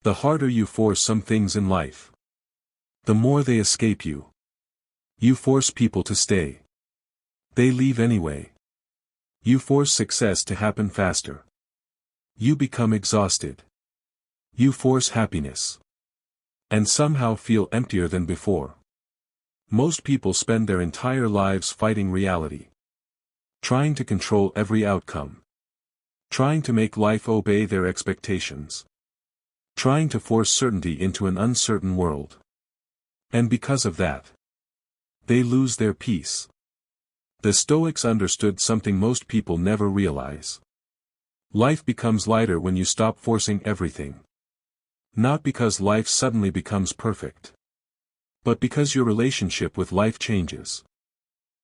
The harder you force some things in life, the more they escape you. You force people to stay. They leave anyway. You force success to happen faster. You become exhausted. You force happiness. And somehow feel emptier than before. Most people spend their entire lives fighting reality. Trying to control every outcome. Trying to make life obey their expectations. Trying to force certainty into an uncertain world. And because of that, they lose their peace. The Stoics understood something most people never realize. Life becomes lighter when you stop forcing everything. Not because life suddenly becomes perfect, but because your relationship with life changes.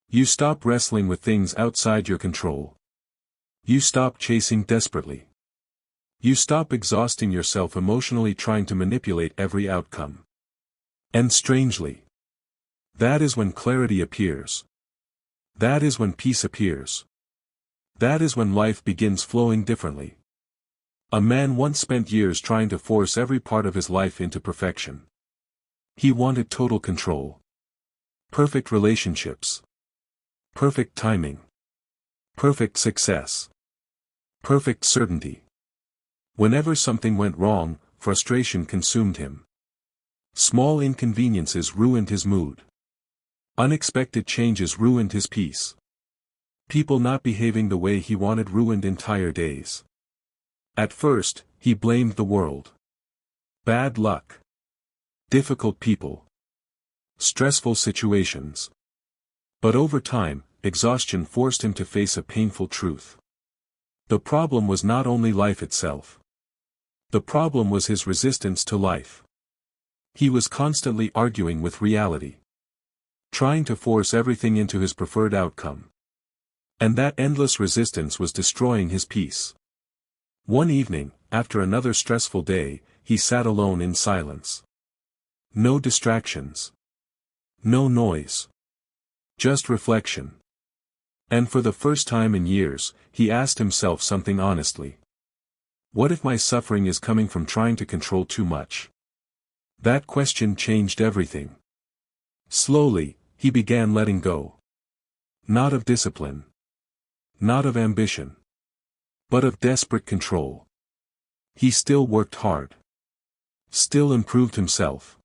You stop wrestling with things outside your control. You stop chasing desperately. You stop exhausting yourself emotionally trying to manipulate every outcome. And strangely, that is when clarity appears. That is when peace appears. That is when life begins flowing differently. A man once spent years trying to force every part of his life into perfection. He wanted total control. Perfect relationships. Perfect timing. Perfect success. Perfect certainty. Whenever something went wrong, frustration consumed him. Small inconveniences ruined his mood. Unexpected changes ruined his peace. People not behaving the way he wanted ruined entire days. At first, he blamed the world. Bad luck. Difficult people. Stressful situations. But over time, exhaustion forced him to face a painful truth. The problem was not only life itself. The problem was his resistance to life. He was constantly arguing with reality. Trying to force everything into his preferred outcome. And that endless resistance was destroying his peace. One evening, after another stressful day, he sat alone in silence. No distractions. No noise. Just reflection. And for the first time in years, he asked himself something honestly. What if my suffering is coming from trying to control too much? That question changed everything. Slowly, he began letting go. Not of discipline. Not of ambition. But of desperate control. He still worked hard. Still improved himself.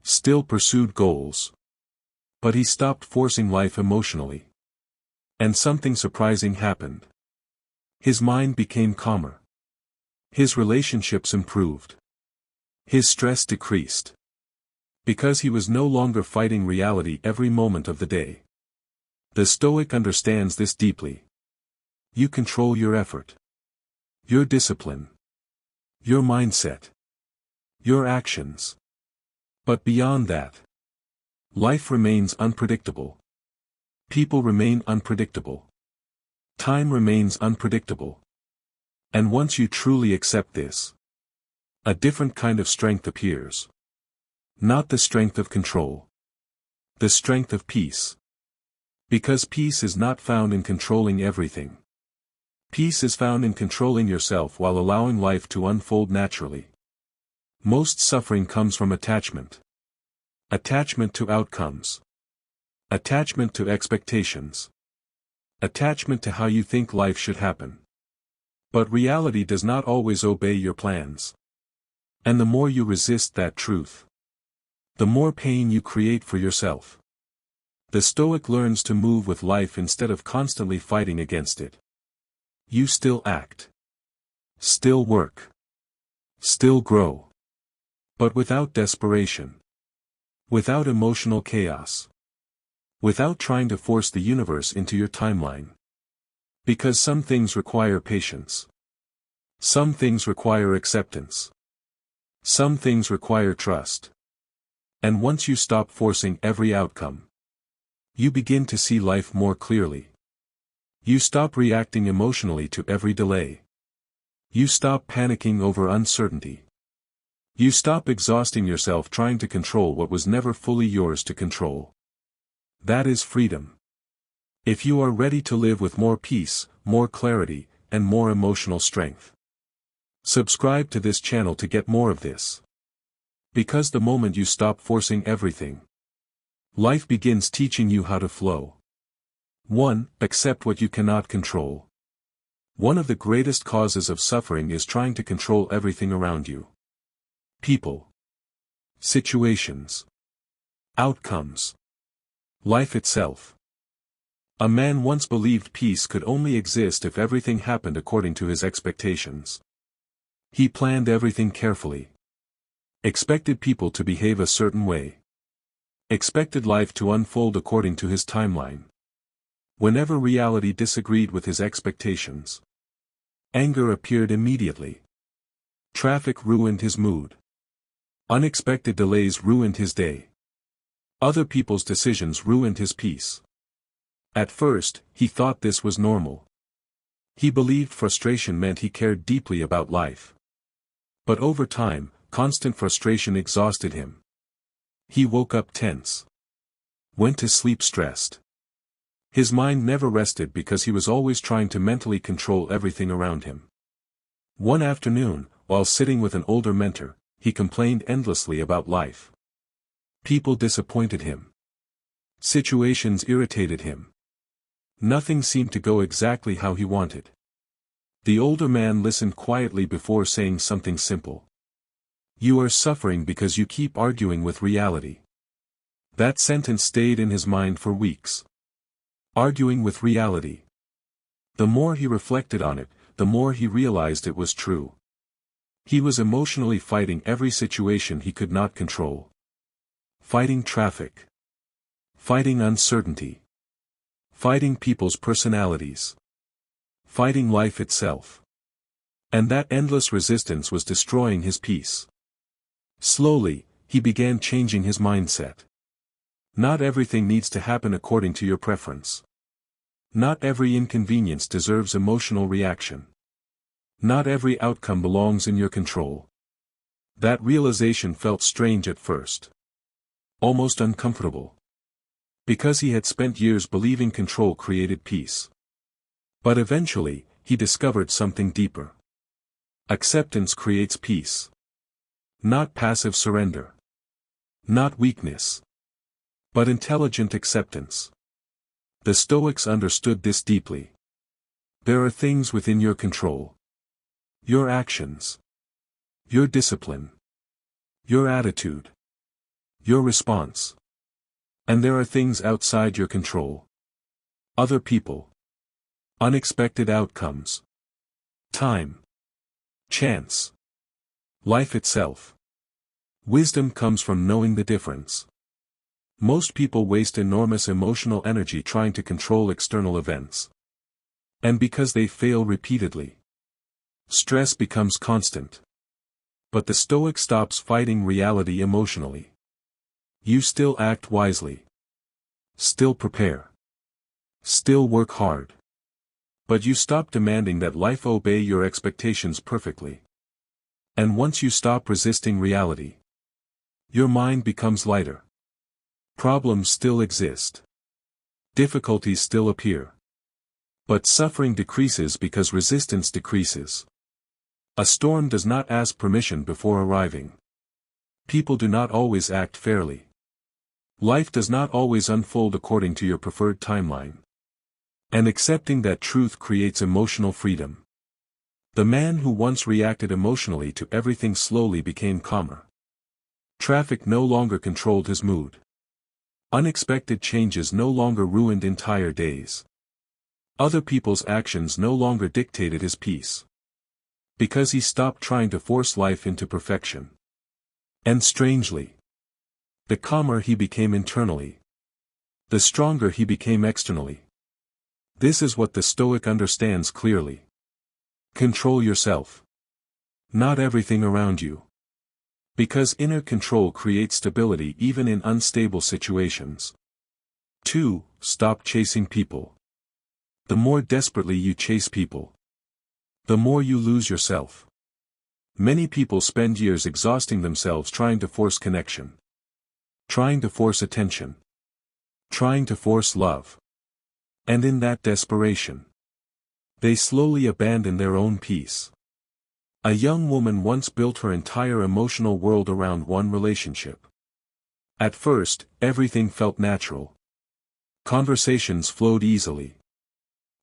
Still pursued goals. But he stopped forcing life emotionally. And something surprising happened. His mind became calmer. His relationships improved. His stress decreased. Because he was no longer fighting reality every moment of the day. The Stoic understands this deeply. You control your effort. Your discipline. Your mindset. Your actions. But beyond that, life remains unpredictable. People remain unpredictable. Time remains unpredictable. And once you truly accept this, a different kind of strength appears. Not the strength of control. The strength of peace. Because peace is not found in controlling everything. Peace is found in controlling yourself while allowing life to unfold naturally. Most suffering comes from attachment. Attachment to outcomes. Attachment to expectations. Attachment to how you think life should happen. But reality does not always obey your plans. And the more you resist that truth, the more pain you create for yourself. The Stoic learns to move with life instead of constantly fighting against it. You still act. Still work. Still grow. But without desperation. Without emotional chaos. Without trying to force the universe into your timeline. Because some things require patience. Some things require acceptance. Some things require trust. And once you stop forcing every outcome, you begin to see life more clearly. You stop reacting emotionally to every delay. You stop panicking over uncertainty. You stop exhausting yourself trying to control what was never fully yours to control. That is freedom. If you are ready to live with more peace, more clarity, and more emotional strength. Subscribe to this channel to get more of this. Because the moment you stop forcing everything, life begins teaching you how to flow. 1. Accept what you cannot control. One of the greatest causes of suffering is trying to control everything around you. People, situations, outcomes, life itself. A man once believed peace could only exist if everything happened according to his expectations. He planned everything carefully. Expected people to behave a certain way. Expected life to unfold according to his timeline. Whenever reality disagreed with his expectations, anger appeared immediately. Traffic ruined his mood. Unexpected delays ruined his day. Other people's decisions ruined his peace. At first, he thought this was normal. He believed frustration meant he cared deeply about life. But over time, constant frustration exhausted him. He woke up tense. Went to sleep stressed. His mind never rested because he was always trying to mentally control everything around him. One afternoon, while sitting with an older mentor, he complained endlessly about life. People disappointed him. Situations irritated him. Nothing seemed to go exactly how he wanted. The older man listened quietly before saying something simple. "You are suffering because you keep arguing with reality." That sentence stayed in his mind for weeks. Arguing with reality. The more he reflected on it, the more he realized it was true. He was emotionally fighting every situation he could not control. Fighting traffic. Fighting uncertainty. Fighting people's personalities. Fighting life itself. And that endless resistance was destroying his peace. Slowly, he began changing his mindset. Not everything needs to happen according to your preference. Not every inconvenience deserves emotional reaction. Not every outcome belongs in your control. That realization felt strange at first. Almost uncomfortable. Because he had spent years believing control created peace. But eventually, he discovered something deeper. Acceptance creates peace. Not passive surrender. Not weakness. But intelligent acceptance. The Stoics understood this deeply. There are things within your control. Your actions. Your discipline. Your attitude. Your response. And there are things outside your control. Other people. Unexpected outcomes. Time. Chance. Life itself. Wisdom comes from knowing the difference. Most people waste enormous emotional energy trying to control external events. And because they fail repeatedly, stress becomes constant. But the Stoic stops fighting reality emotionally. You still act wisely. Still prepare. Still work hard. But you stop demanding that life obey your expectations perfectly. And once you stop resisting reality, your mind becomes lighter. Problems still exist. Difficulties still appear. But suffering decreases because resistance decreases. A storm does not ask permission before arriving. People do not always act fairly. Life does not always unfold according to your preferred timeline. And accepting that truth creates emotional freedom. The man who once reacted emotionally to everything slowly became calmer. Traffic no longer controlled his mood. Unexpected changes no longer ruined entire days. Other people's actions no longer dictated his peace. Because he stopped trying to force life into perfection. And strangely, the calmer he became internally, the stronger he became externally. This is what the Stoic understands clearly. Control yourself. Not everything around you. Because inner control creates stability even in unstable situations. 2. Stop chasing people. The more desperately you chase people, the more you lose yourself. Many people spend years exhausting themselves trying to force connection. Trying to force attention. Trying to force love. And in that desperation, they slowly abandon their own peace. A young woman once built her entire emotional world around one relationship. At first, everything felt natural. Conversations flowed easily.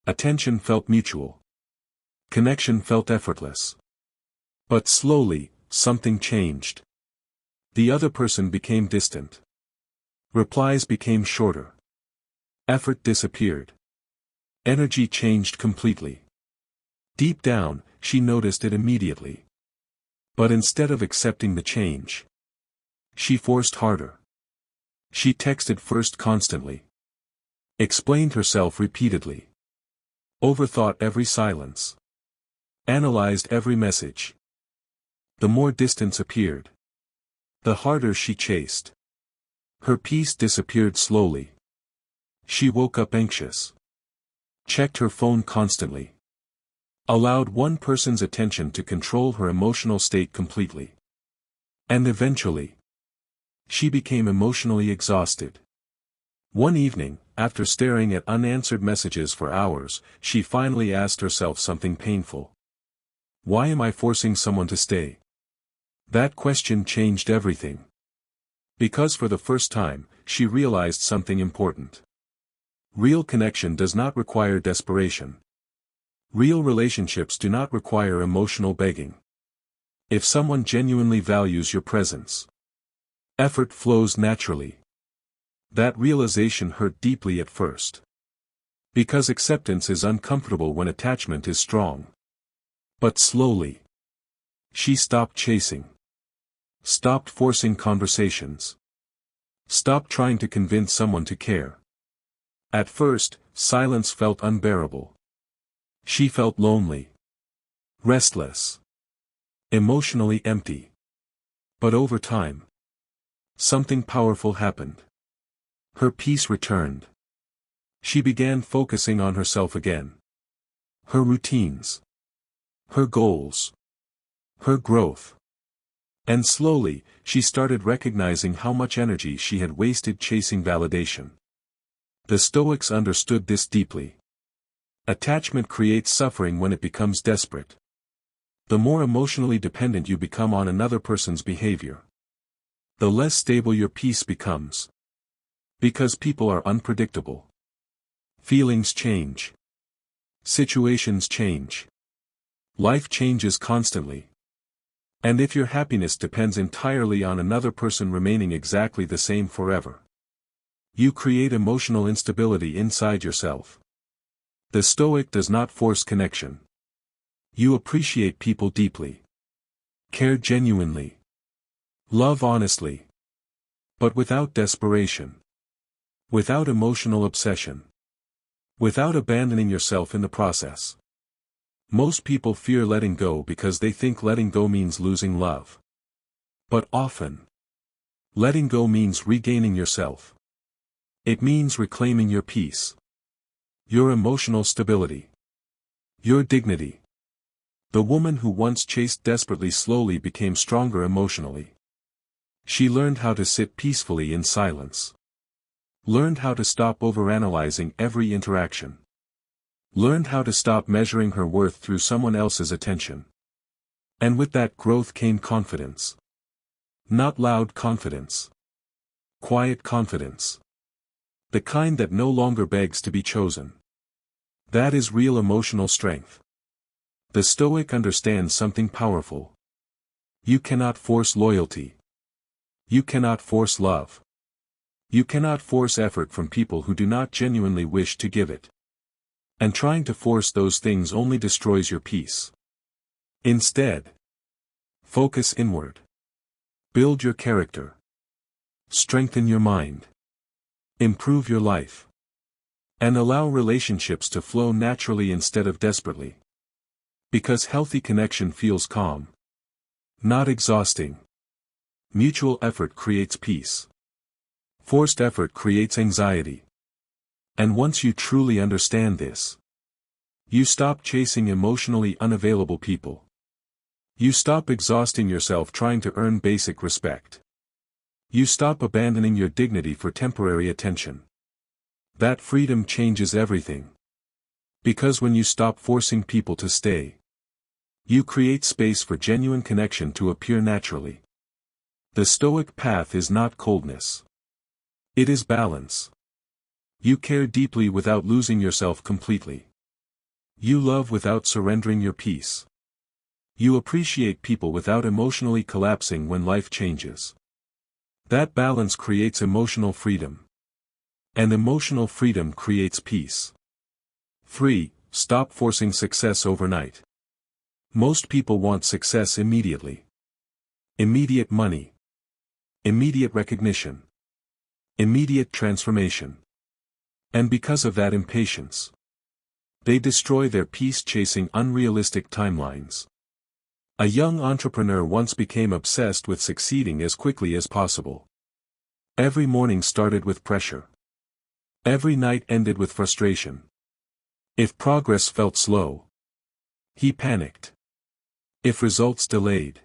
Attention felt mutual. Connection felt effortless. But slowly, something changed. The other person became distant. Replies became shorter. Effort disappeared. Energy changed completely. Deep down, she noticed it immediately. But instead of accepting the change, she forced harder. She texted first constantly. Explained herself repeatedly. Overthought every silence. Analyzed every message. The more distance appeared, the harder she chased. Her peace disappeared slowly. She woke up anxious. Checked her phone constantly. Allowed one person's attention to control her emotional state completely. And eventually, she became emotionally exhausted. One evening, after staring at unanswered messages for hours, she finally asked herself something painful. Why am I forcing someone to stay? That question changed everything. Because for the first time, she realized something important. Real connection does not require desperation. Real relationships do not require emotional begging. If someone genuinely values your presence, effort flows naturally. That realization hurt deeply at first. Because acceptance is uncomfortable when attachment is strong. But slowly, she stopped chasing. Stopped forcing conversations. Stopped trying to convince someone to care. At first, silence felt unbearable. She felt lonely. Restless. Emotionally empty. But over time, something powerful happened. Her peace returned. She began focusing on herself again. Her routines. Her goals. Her growth. And slowly, she started recognizing how much energy she had wasted chasing validation. The Stoics understood this deeply. Attachment creates suffering when it becomes desperate. The more emotionally dependent you become on another person's behavior, the less stable your peace becomes. Because people are unpredictable. Feelings change. Situations change. Life changes constantly. And if your happiness depends entirely on another person remaining exactly the same forever, you create emotional instability inside yourself. The Stoic does not force connection. You appreciate people deeply. Care genuinely. Love honestly. But without desperation. Without emotional obsession. Without abandoning yourself in the process. Most people fear letting go because they think letting go means losing love. But often, letting go means regaining yourself. It means reclaiming your peace. Your emotional stability. Your dignity. The woman who once chased desperately slowly became stronger emotionally. She learned how to sit peacefully in silence. Learned how to stop overanalyzing every interaction. Learned how to stop measuring her worth through someone else's attention. And with that growth came confidence. Not loud confidence. Quiet confidence. The kind that no longer begs to be chosen. That is real emotional strength. The Stoic understands something powerful. You cannot force loyalty. You cannot force love. You cannot force effort from people who do not genuinely wish to give it. And trying to force those things only destroys your peace. Instead, focus inward. Build your character. Strengthen your mind. Improve your life. And allow relationships to flow naturally instead of desperately. Because healthy connection feels calm. Not exhausting. Mutual effort creates peace. Forced effort creates anxiety. And once you truly understand this, you stop chasing emotionally unavailable people. You stop exhausting yourself trying to earn basic respect. You stop abandoning your dignity for temporary attention. That freedom changes everything. Because when you stop forcing people to stay, You create space for genuine connection to appear naturally. The Stoic path is not coldness. It is balance. You care deeply without losing yourself completely. You love without surrendering your peace. You appreciate people without emotionally collapsing when life changes. That balance creates emotional freedom. And emotional freedom creates peace. 3. Stop forcing success overnight. Most people want success immediately. Immediate money. Immediate recognition. Immediate transformation. And because of that impatience, they destroy their peace chasing unrealistic timelines. A young entrepreneur once became obsessed with succeeding as quickly as possible. Every morning started with pressure. Every night ended with frustration. If progress felt slow, he panicked. If results delayed,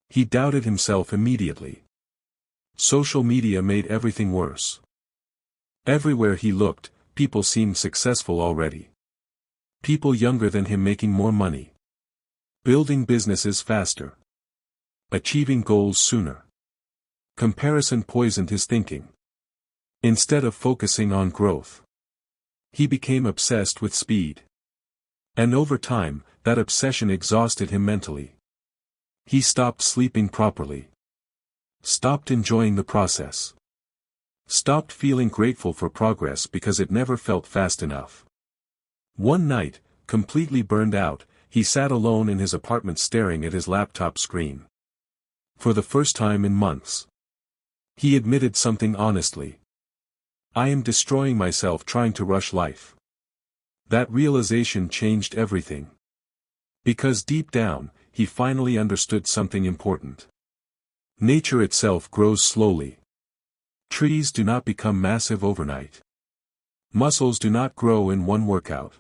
he doubted himself immediately. Social media made everything worse. Everywhere he looked, people seemed successful already. People younger than him making more money. Building businesses faster. Achieving goals sooner. Comparison poisoned his thinking. Instead of focusing on growth, he became obsessed with speed. And over time, that obsession exhausted him mentally. He stopped sleeping properly. Stopped enjoying the process. Stopped feeling grateful for progress because it never felt fast enough. One night, completely burned out, he sat alone in his apartment staring at his laptop screen. For the first time in months, he admitted something honestly. I am destroying myself trying to rush life. That realization changed everything. Because deep down, he finally understood something important. Nature itself grows slowly. Trees do not become massive overnight. Muscles do not grow in one workout.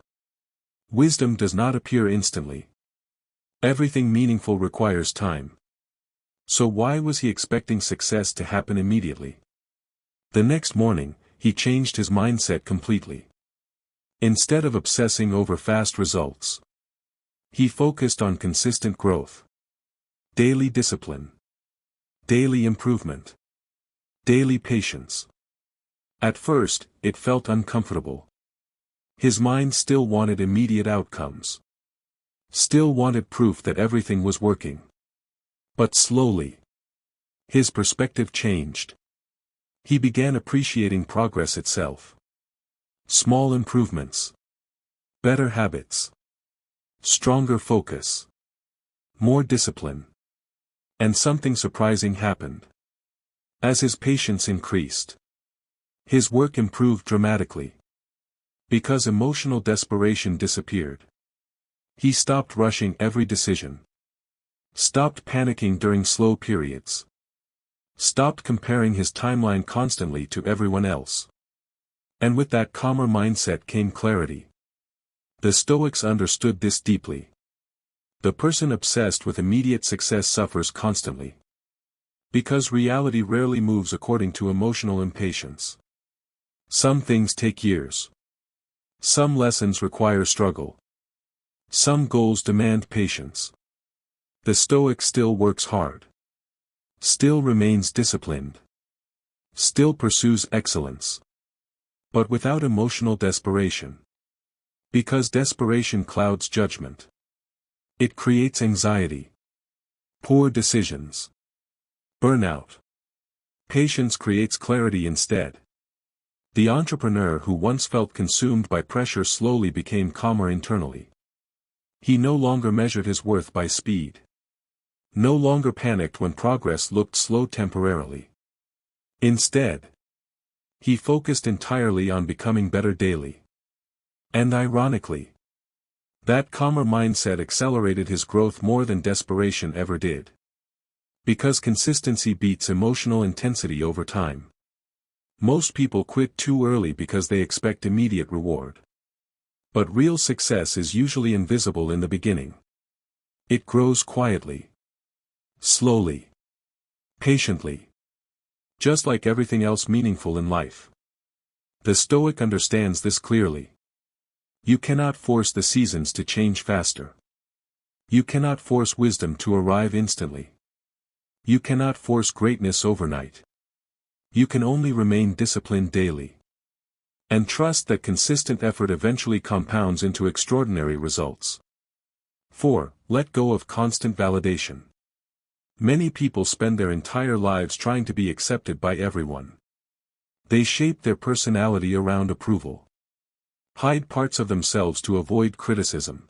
Wisdom does not appear instantly. Everything meaningful requires time. So why was he expecting success to happen immediately? The next morning, he changed his mindset completely. Instead of obsessing over fast results, he focused on consistent growth. Daily discipline. Daily improvement. Daily patience. At first, it felt uncomfortable. His mind still wanted immediate outcomes. Still wanted proof that everything was working. But slowly, his perspective changed. He began appreciating progress itself. Small improvements. Better habits. Stronger focus. More discipline. And something surprising happened. As his patience increased, his work improved dramatically. Because emotional desperation disappeared. He stopped rushing every decision. Stopped panicking during slow periods. Stopped comparing his timeline constantly to everyone else. And with that calmer mindset came clarity. The Stoics understood this deeply. The person obsessed with immediate success suffers constantly. Because reality rarely moves according to emotional impatience. Some things take years. Some lessons require struggle. Some goals demand patience. The Stoic still works hard. Still remains disciplined. Still pursues excellence. But without emotional desperation. Because desperation clouds judgment. It creates anxiety. Poor decisions. Burnout. Patience creates clarity instead. The entrepreneur who once felt consumed by pressure slowly became calmer internally. He no longer measured his worth by speed. No longer panicked when progress looked slow temporarily. Instead, he focused entirely on becoming better daily. And ironically, that calmer mindset accelerated his growth more than desperation ever did. Because consistency beats emotional intensity over time. Most people quit too early because they expect immediate reward. But real success is usually invisible in the beginning. It grows quietly. Slowly. Patiently. Just like everything else meaningful in life. The Stoic understands this clearly. You cannot force the seasons to change faster. You cannot force wisdom to arrive instantly. You cannot force greatness overnight. You can only remain disciplined daily. And trust that consistent effort eventually compounds into extraordinary results. 4. Let go of constant validation. Many people spend their entire lives trying to be accepted by everyone. They shape their personality around approval. Hide parts of themselves to avoid criticism.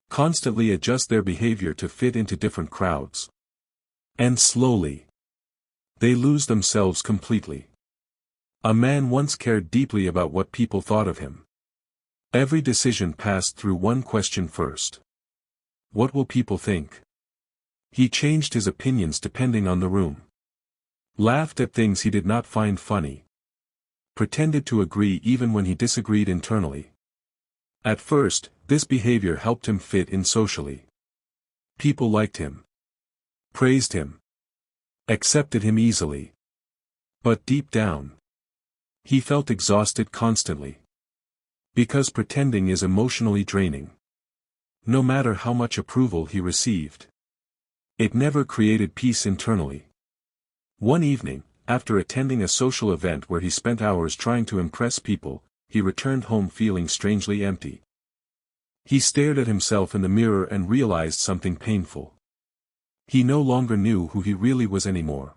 Constantly adjust their behavior to fit into different crowds. And slowly, they lose themselves completely. A man once cared deeply about what people thought of him. Every decision passed through one question first. What will people think? He changed his opinions depending on the room. Laughed at things he did not find funny. Pretended to agree even when he disagreed internally. At first, this behavior helped him fit in socially. People liked him. Praised him. Accepted him easily. But deep down, he felt exhausted constantly. Because pretending is emotionally draining. No matter how much approval he received, it never created peace internally. One evening, after attending a social event where he spent hours trying to impress people, he returned home feeling strangely empty. He stared at himself in the mirror and realized something painful. He no longer knew who he really was anymore.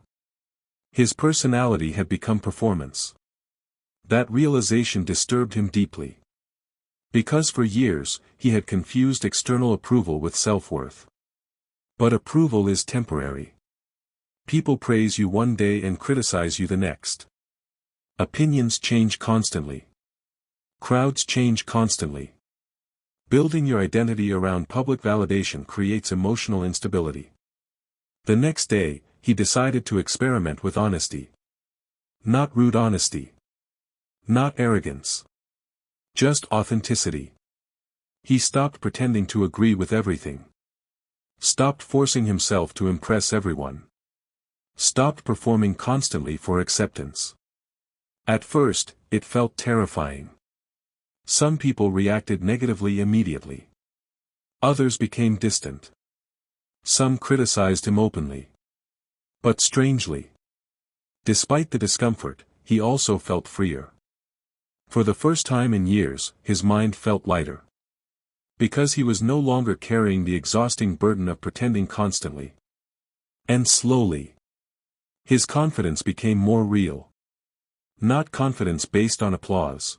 His personality had become performance. That realization disturbed him deeply. Because for years, he had confused external approval with self-worth. But approval is temporary. People praise you one day and criticize you the next. Opinions change constantly. Crowds change constantly. Building your identity around public validation creates emotional instability. The next day, he decided to experiment with honesty. Not rude honesty. Not arrogance. Just authenticity. He stopped pretending to agree with everything. Stopped forcing himself to impress everyone. Stopped performing constantly for acceptance. At first, it felt terrifying. Some people reacted negatively immediately. Others became distant. Some criticized him openly. But strangely, despite the discomfort, he also felt freer. For the first time in years, his mind felt lighter. Because he was no longer carrying the exhausting burden of pretending constantly. And slowly, his confidence became more real. Not confidence based on applause.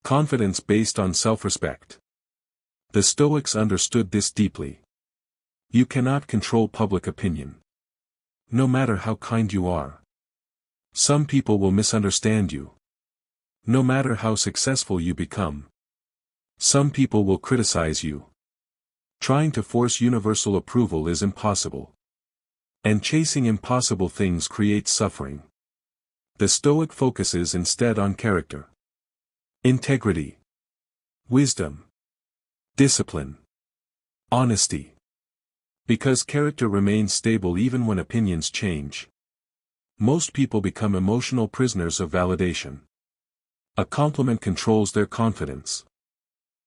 Confidence based on self-respect. The Stoics understood this deeply. You cannot control public opinion. No matter how kind you are. Some people will misunderstand you. No matter how successful you become. Some people will criticize you. Trying to force universal approval is impossible. And chasing impossible things creates suffering. The Stoic focuses instead on character. Integrity. Wisdom. Discipline. Honesty. Because character remains stable even when opinions change. Most people become emotional prisoners of validation. A compliment controls their confidence.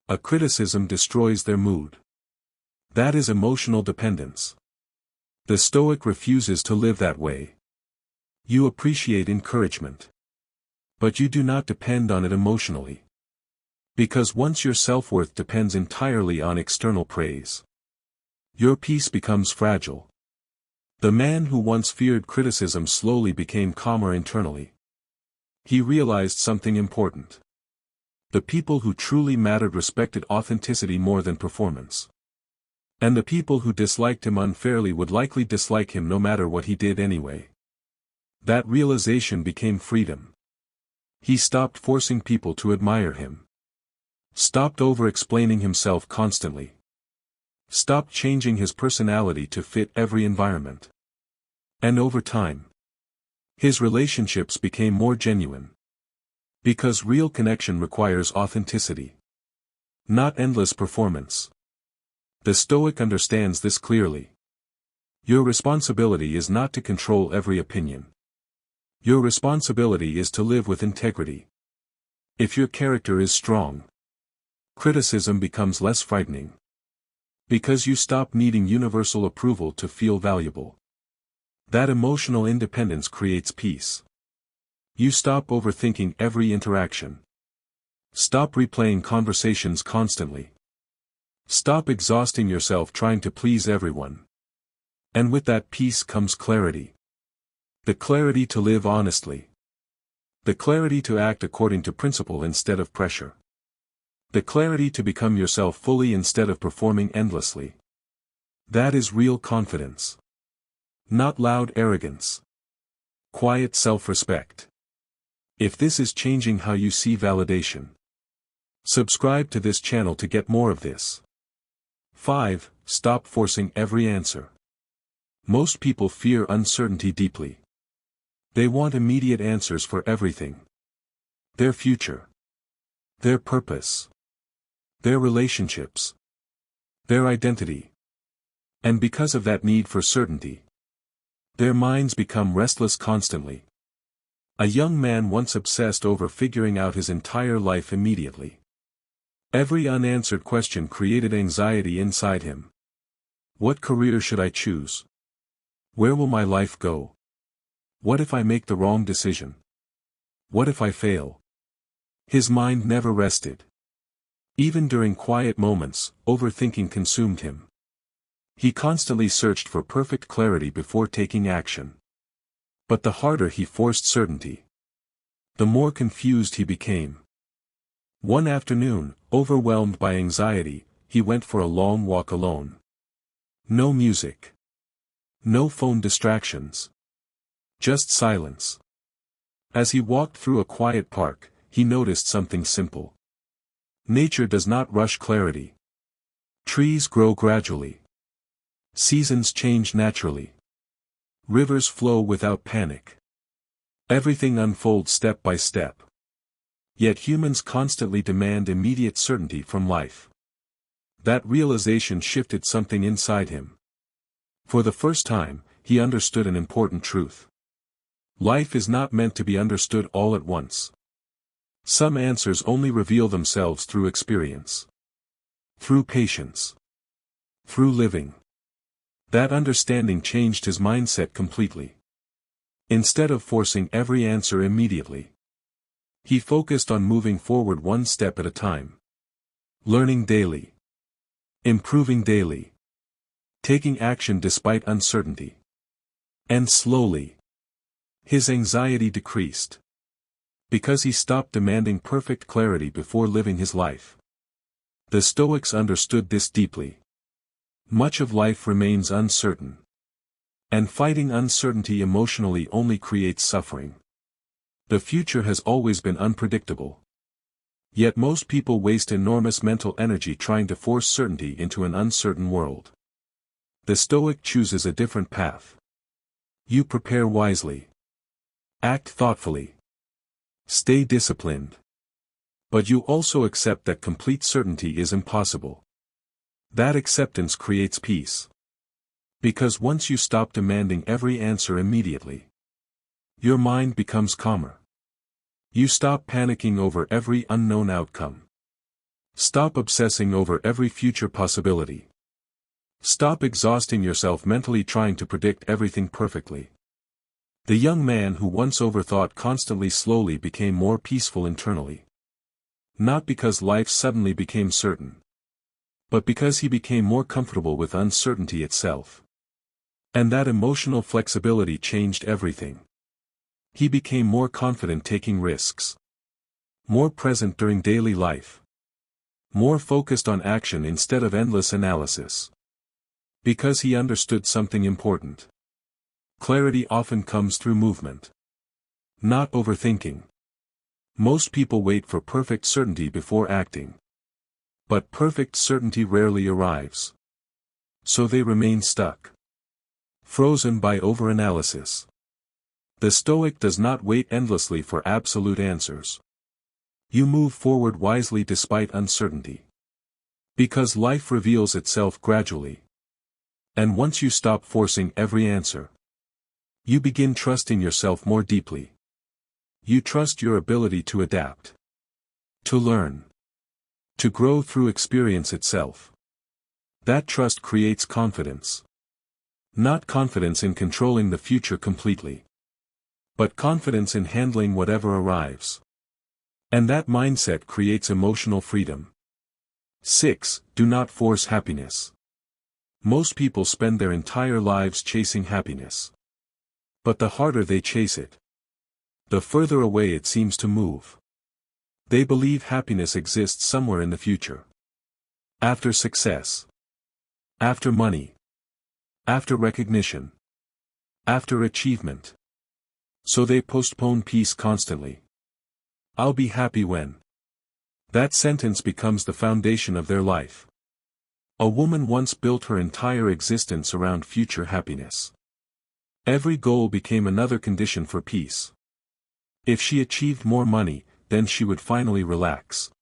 A criticism destroys their mood. That is emotional dependence. The Stoic refuses to live that way. You appreciate encouragement. But you do not depend on it emotionally. Because once your self-worth depends entirely on external praise, your peace becomes fragile. The man who once feared criticism slowly became calmer internally. He realized something important. The people who truly mattered respected authenticity more than performance. And the people who disliked him unfairly would likely dislike him no matter what he did anyway. That realization became freedom. He stopped forcing people to admire him. Stopped over-explaining himself constantly. Stopped changing his personality to fit every environment. And over time, his relationships became more genuine. Because real connection requires authenticity. Not endless performance. The Stoic understands this clearly. Your responsibility is not to control every opinion. Your responsibility is to live with integrity. If your character is strong, criticism becomes less frightening. Because you stop needing universal approval to feel valuable. That emotional independence creates peace. You stop overthinking every interaction. Stop replaying conversations constantly. Stop exhausting yourself trying to please everyone. And with that peace comes clarity. The clarity to live honestly. The clarity to act according to principle instead of pressure. The clarity to become yourself fully instead of performing endlessly. That is real confidence. Not loud arrogance. Quiet self-respect. If this is changing how you see validation, subscribe to this channel to get more of this. 5. Stop forcing every answer. Most people fear uncertainty deeply. They want immediate answers for everything. Their future. Their purpose. Their relationships. Their identity. And because of that need for certainty, their minds become restless constantly. A young man once obsessed over figuring out his entire life immediately. Every unanswered question created anxiety inside him. What career should I choose? Where will my life go? What if I make the wrong decision? What if I fail? His mind never rested. Even during quiet moments, overthinking consumed him. He constantly searched for perfect clarity before taking action. But the harder he forced certainty, the more confused he became. One afternoon, overwhelmed by anxiety, he went for a long walk alone. No music. No phone distractions. Just silence. As he walked through a quiet park, he noticed something simple. Nature does not rush clarity. Trees grow gradually. Seasons change naturally. Rivers flow without panic. Everything unfolds step by step. Yet humans constantly demand immediate certainty from life. That realization shifted something inside him. For the first time, he understood an important truth. Life is not meant to be understood all at once. Some answers only reveal themselves through experience. Through patience. Through living. That understanding changed his mindset completely. Instead of forcing every answer immediately, he focused on moving forward one step at a time. Learning daily. Improving daily. Taking action despite uncertainty. And slowly, his anxiety decreased. Because he stopped demanding perfect clarity before living his life. The Stoics understood this deeply. Much of life remains uncertain. And fighting uncertainty emotionally only creates suffering. The future has always been unpredictable. Yet most people waste enormous mental energy trying to force certainty into an uncertain world. The Stoic chooses a different path. You prepare wisely. Act thoughtfully. Stay disciplined. But you also accept that complete certainty is impossible. That acceptance creates peace. Because once you stop demanding every answer immediately, your mind becomes calmer. You stop panicking over every unknown outcome. Stop obsessing over every future possibility. Stop exhausting yourself mentally trying to predict everything perfectly. The young man who once overthought constantly slowly became more peaceful internally. Not because life suddenly became certain, but because he became more comfortable with uncertainty itself. And that emotional flexibility changed everything. He became more confident taking risks. More present during daily life. More focused on action instead of endless analysis. Because he understood something important. Clarity often comes through movement. Not overthinking. Most people wait for perfect certainty before acting. But perfect certainty rarely arrives. So they remain stuck. Frozen by overanalysis. The Stoic does not wait endlessly for absolute answers. You move forward wisely despite uncertainty. Because life reveals itself gradually. And once you stop forcing every answer, you begin trusting yourself more deeply. You trust your ability to adapt. To learn. To grow through experience itself. That trust creates confidence. Not confidence in controlling the future completely, but confidence in handling whatever arrives. And that mindset creates emotional freedom. 6. Do not force happiness. Most people spend their entire lives chasing happiness. But the harder they chase it, the further away it seems to move. They believe happiness exists somewhere in the future. After success. After money. After recognition. After achievement. So they postpone peace constantly. I'll be happy when. That sentence becomes the foundation of their life. A woman once built her entire existence around future happiness. Every goal became another condition for peace. If she achieved more money, then she would finally relax.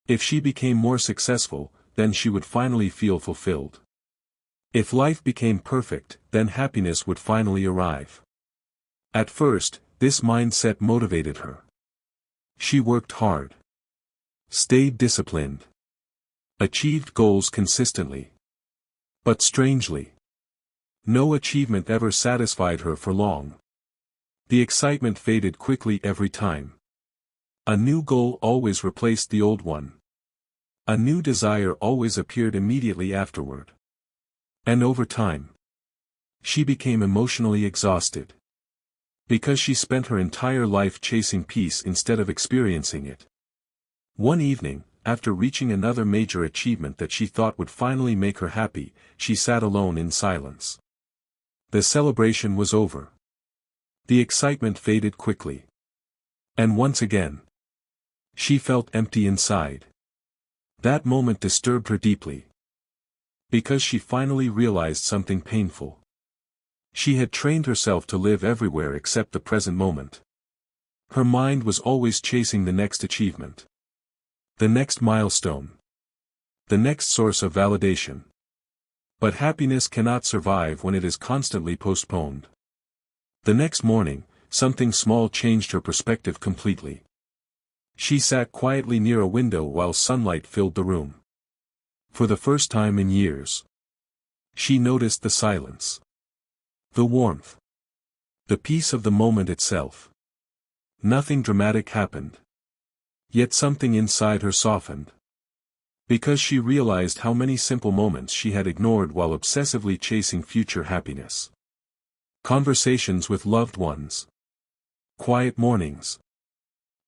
If she became more successful, then she would finally feel fulfilled. If life became perfect, then happiness would finally arrive. At first, this mindset motivated her. She worked hard, stayed disciplined, achieved goals consistently. But strangely, no achievement ever satisfied her for long. The excitement faded quickly every time. A new goal always replaced the old one. A new desire always appeared immediately afterward. And over time, she became emotionally exhausted. Because she spent her entire life chasing peace instead of experiencing it. One evening, after reaching another major achievement that she thought would finally make her happy, she sat alone in silence. The celebration was over. The excitement faded quickly. And once again, she felt empty inside. That moment disturbed her deeply. Because she finally realized something painful. She had trained herself to live everywhere except the present moment. Her mind was always chasing the next achievement. The next milestone. The next source of validation. But happiness cannot survive when it is constantly postponed. The next morning, something small changed her perspective completely. She sat quietly near a window while sunlight filled the room. For the first time in years, she noticed the silence. The warmth. The peace of the moment itself. Nothing dramatic happened. Yet something inside her softened. Because she realized how many simple moments she had ignored while obsessively chasing future happiness. Conversations with loved ones. Quiet mornings.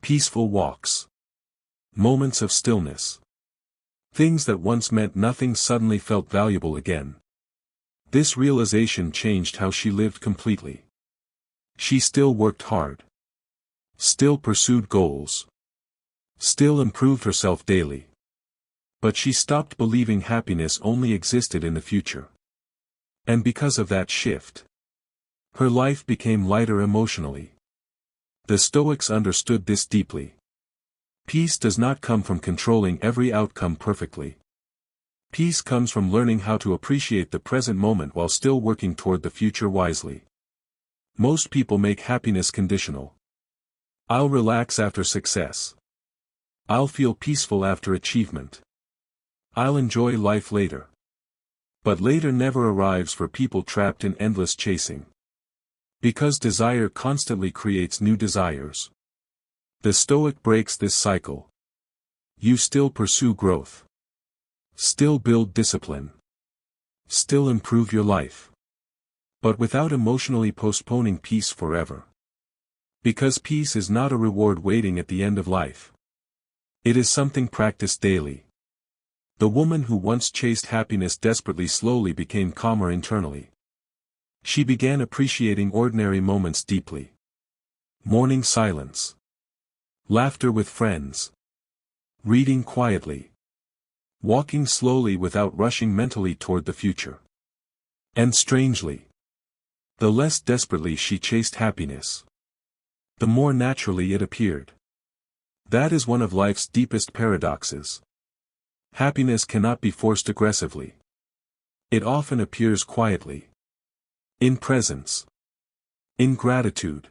Peaceful walks. Moments of stillness. Things that once meant nothing suddenly felt valuable again. This realization changed how she lived completely. She still worked hard. Still pursued goals. Still improved herself daily. But she stopped believing happiness only existed in the future. And because of that shift, her life became lighter emotionally. The Stoics understood this deeply. Peace does not come from controlling every outcome perfectly. Peace comes from learning how to appreciate the present moment while still working toward the future wisely. Most people make happiness conditional. I'll relax after success. I'll feel peaceful after achievement. I'll enjoy life later. But later never arrives for people trapped in endless chasing. Because desire constantly creates new desires. The Stoic breaks this cycle. You still pursue growth. Still build discipline. Still improve your life. But without emotionally postponing peace forever. Because peace is not a reward waiting at the end of life. It is something practiced daily. The woman who once chased happiness desperately slowly became calmer internally. She began appreciating ordinary moments deeply. Morning silence. Laughter with friends. Reading quietly. Walking slowly without rushing mentally toward the future. And strangely, the less desperately she chased happiness, the more naturally it appeared. That is one of life's deepest paradoxes. Happiness cannot be forced aggressively. It often appears quietly. In presence. In gratitude.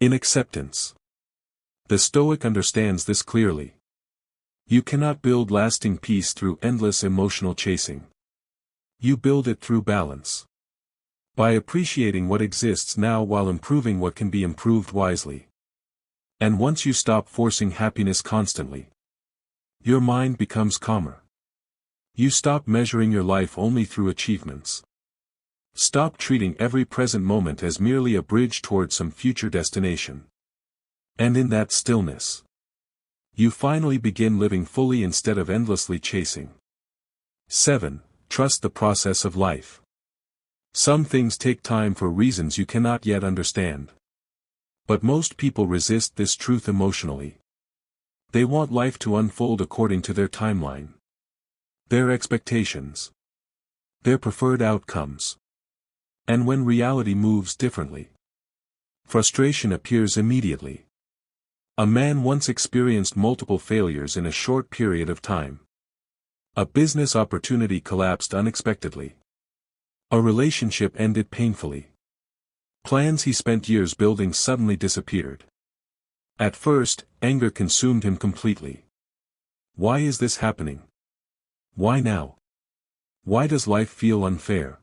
In acceptance. The Stoic understands this clearly. You cannot build lasting peace through endless emotional chasing. You build it through balance. By appreciating what exists now while improving what can be improved wisely. And once you stop forcing happiness constantly, your mind becomes calmer. You stop measuring your life only through achievements. Stop treating every present moment as merely a bridge towards some future destination. And in that stillness, you finally begin living fully instead of endlessly chasing. 7. Trust the process of life. Some things take time for reasons you cannot yet understand. But most people resist this truth emotionally. They want life to unfold according to their timeline, their expectations, their preferred outcomes. And when reality moves differently, frustration appears immediately. A man once experienced multiple failures in a short period of time. A business opportunity collapsed unexpectedly. A relationship ended painfully. Plans he spent years building suddenly disappeared. At first, anger consumed him completely. Why is this happening? Why now? Why does life feel unfair?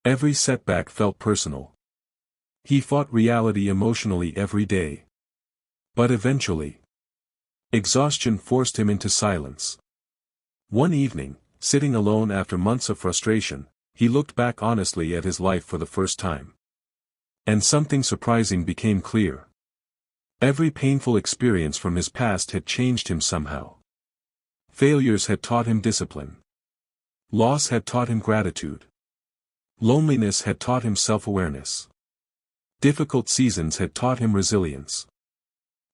Every setback felt personal. He fought reality emotionally every day. But eventually, exhaustion forced him into silence. One evening, sitting alone after months of frustration, he looked back honestly at his life for the first time. And something surprising became clear. Every painful experience from his past had changed him somehow. Failures had taught him discipline. Loss had taught him gratitude. Loneliness had taught him self-awareness. Difficult seasons had taught him resilience.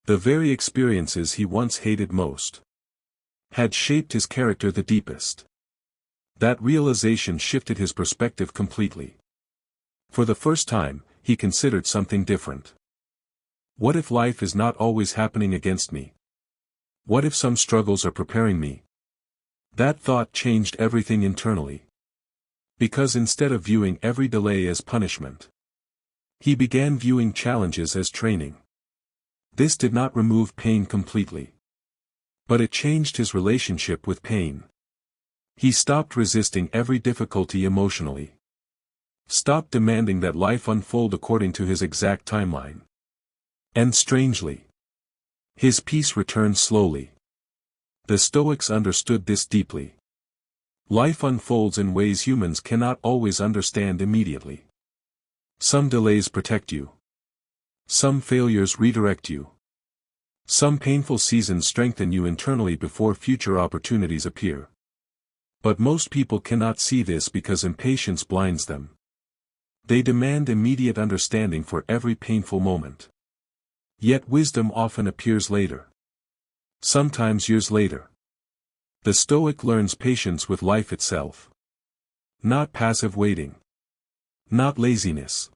The very experiences he once hated most had shaped his character the deepest. That realization shifted his perspective completely. For the first time, he considered something different. What if life is not always happening against me? What if some struggles are preparing me? That thought changed everything internally. Because instead of viewing every delay as punishment, he began viewing challenges as training. This did not remove pain completely. But it changed his relationship with pain. He stopped resisting every difficulty emotionally. Stopped demanding that life unfold according to his exact timeline. And strangely, his peace returned slowly. The Stoics understood this deeply. Life unfolds in ways humans cannot always understand immediately. Some delays protect you. Some failures redirect you. Some painful seasons strengthen you internally before future opportunities appear. But most people cannot see this because impatience blinds them. They demand immediate understanding for every painful moment. Yet wisdom often appears later. Sometimes years later. The Stoic learns patience with life itself. Not passive waiting. Not laziness.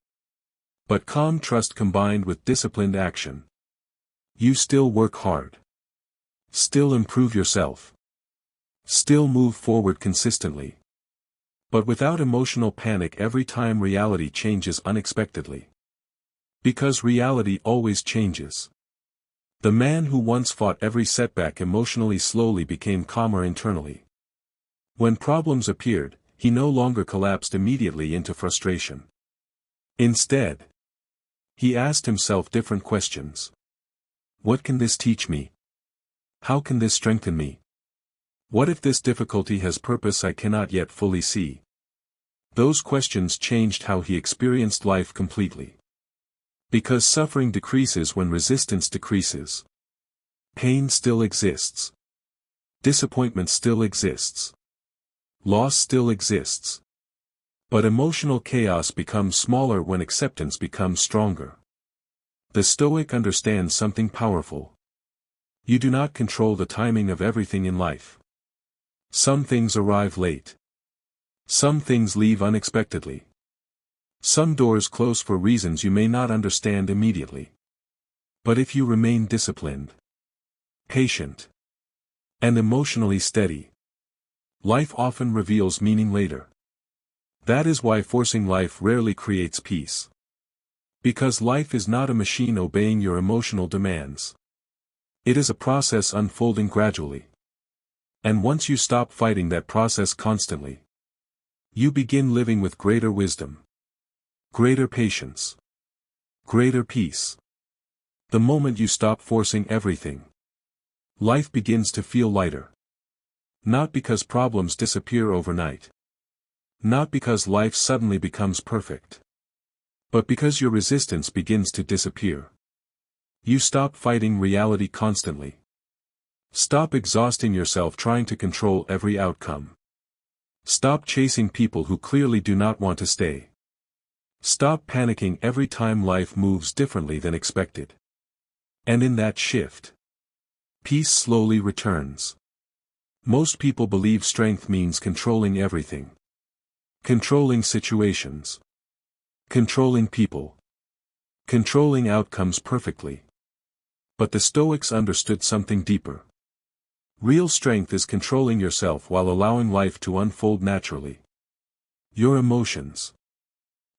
But calm trust combined with disciplined action. You still work hard. Still improve yourself. Still move forward consistently. But without emotional panic every time reality changes unexpectedly. Because reality always changes. The man who once fought every setback emotionally slowly became calmer internally. When problems appeared, he no longer collapsed immediately into frustration. Instead, he asked himself different questions. What can this teach me? How can this strengthen me? What if this difficulty has purpose I cannot yet fully see? Those questions changed how he experienced life completely. Because suffering decreases when resistance decreases. Pain still exists. Disappointment still exists. Loss still exists. But emotional chaos becomes smaller when acceptance becomes stronger. The Stoic understands something powerful. You do not control the timing of everything in life. Some things arrive late. Some things leave unexpectedly. Some doors close for reasons you may not understand immediately. But if you remain disciplined, patient, and emotionally steady, life often reveals meaning later. That is why forcing life rarely creates peace. Because life is not a machine obeying your emotional demands. It is a process unfolding gradually. And once you stop fighting that process constantly, You begin living with greater wisdom, greater patience, greater peace. The moment you stop forcing everything, life begins to feel lighter. Not because problems disappear overnight. Not because life suddenly becomes perfect. But because your resistance begins to disappear. You stop fighting reality constantly. Stop exhausting yourself trying to control every outcome. Stop chasing people who clearly do not want to stay. Stop panicking every time life moves differently than expected. And in that shift, peace slowly returns. Most people believe strength means controlling everything. Controlling situations. Controlling people. Controlling outcomes perfectly. But the Stoics understood something deeper. Real strength is controlling yourself while allowing life to unfold naturally. Your emotions.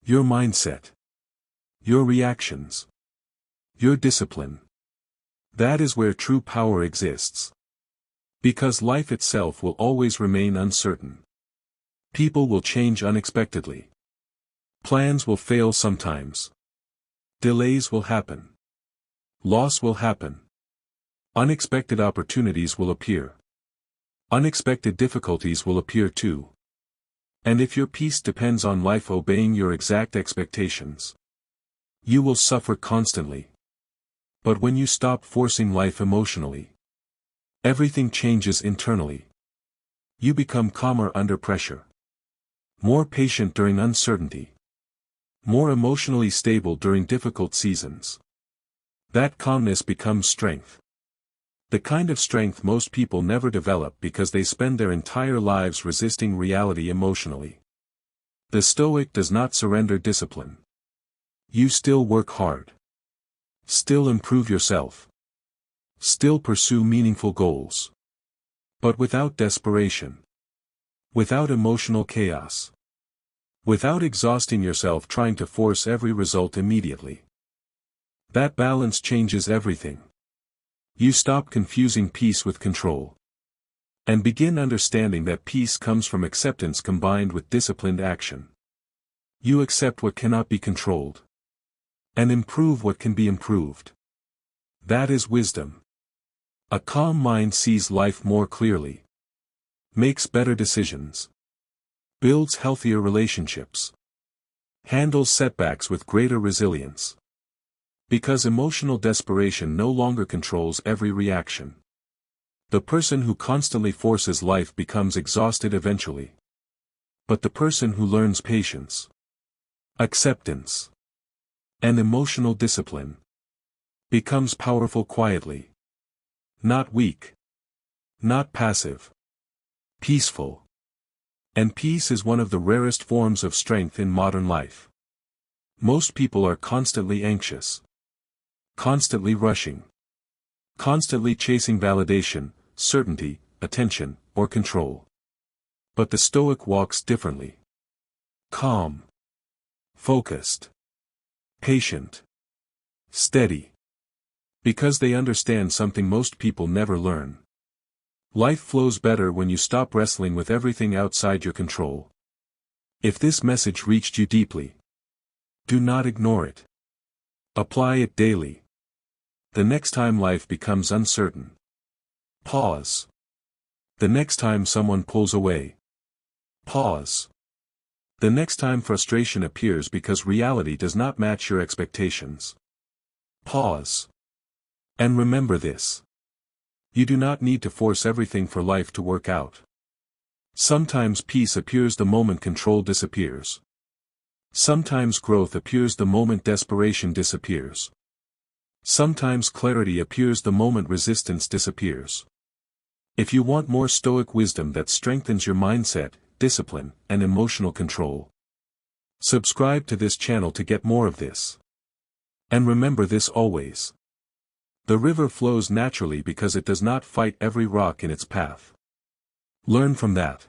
Your mindset. Your reactions. Your discipline. That is where true power exists. Because life itself will always remain uncertain. People will change unexpectedly. Plans will fail sometimes. Delays will happen. Loss will happen. Unexpected opportunities will appear. Unexpected difficulties will appear too. And if your peace depends on life obeying your exact expectations, you will suffer constantly. But when you stop forcing life emotionally, everything changes internally. You become calmer under pressure. More patient during uncertainty. More emotionally stable during difficult seasons. That calmness becomes strength. The kind of strength most people never develop because they spend their entire lives resisting reality emotionally. The Stoic does not surrender discipline. You still work hard. Still improve yourself. Still pursue meaningful goals. But without desperation. Without emotional chaos. Without exhausting yourself trying to force every result immediately. That balance changes everything. You stop confusing peace with control. And begin understanding that peace comes from acceptance combined with disciplined action. You accept what cannot be controlled. And improve what can be improved. That is wisdom. A calm mind sees life more clearly. Makes better decisions. Builds healthier relationships. Handles setbacks with greater resilience. Because emotional desperation no longer controls every reaction. The person who constantly forces life becomes exhausted eventually. But the person who learns patience, acceptance, and emotional discipline becomes powerful quietly. Not weak. Not passive. Peaceful. And peace is one of the rarest forms of strength in modern life. Most people are constantly anxious. Constantly rushing. Constantly chasing validation, certainty, attention, or control. But the Stoic walks differently. Calm. Focused. Patient. Steady. Because they understand something most people never learn. Life flows better when you stop wrestling with everything outside your control. If this message reached you deeply, do not ignore it. Apply it daily. The next time life becomes uncertain, pause. The next time someone pulls away, pause. The next time frustration appears because reality does not match your expectations, pause. And remember this. You do not need to force everything for life to work out. Sometimes peace appears the moment control disappears. Sometimes growth appears the moment desperation disappears. Sometimes clarity appears the moment resistance disappears. If you want more Stoic wisdom that strengthens your mindset, discipline, and emotional control, subscribe to this channel to get more of this. And remember this always. The river flows naturally because it does not fight every rock in its path. Learn from that.